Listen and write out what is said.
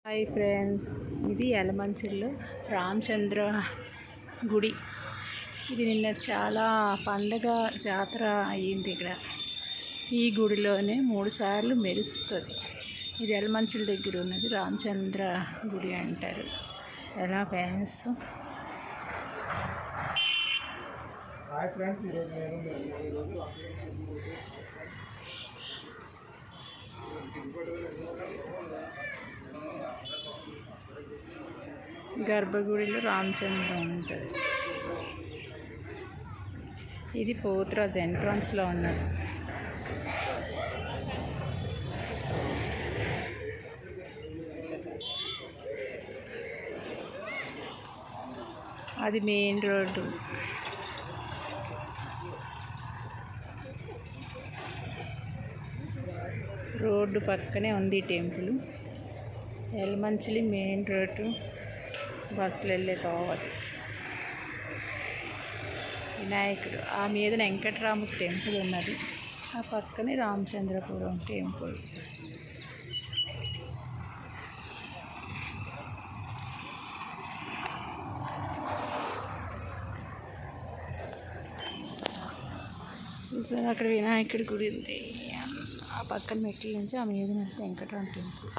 Hi friends, ఇది యలమంచిలో రామచంద్ర గుడి. ఇది నిన్న చాలా పండగ జాతర అయ్యింది. ఇక్కడ ఈ గుడిలోనే 3 సార్లు మెరుస్తుంది. ఇది యలమంచిల దగ్గర ఉన్నది రామచంద్ర గుడి అంటారు. ఎలా ఫేమస్. హాయ్ ఫ్రెండ్స్, గర్భగుడిలో రామచంద్ర ఉంటుంది. ఇది పోతురాజ్ ఎంట్రన్స్లో ఉన్నది. అది మెయిన్ రోడ్డు. రోడ్డు పక్కనే ఉంది టెంపుల్. యలమంచిలి మెయిన్ రోడ్డు, బస్సులు వెళ్ళే తోవది. వినాయకుడు ఆ మీద వెంకటరాముడు టెంపుల్ ఉన్నది. ఆ పక్కనే రామచంద్రపురం టెంపుల్. చూసారు, అక్కడ వినాయకుడి గుడి ఉంది. ఆ పక్కన మెట్ల నుంచి ఆ మీద వెళ్తే వెంకటరామ టెంపుల్.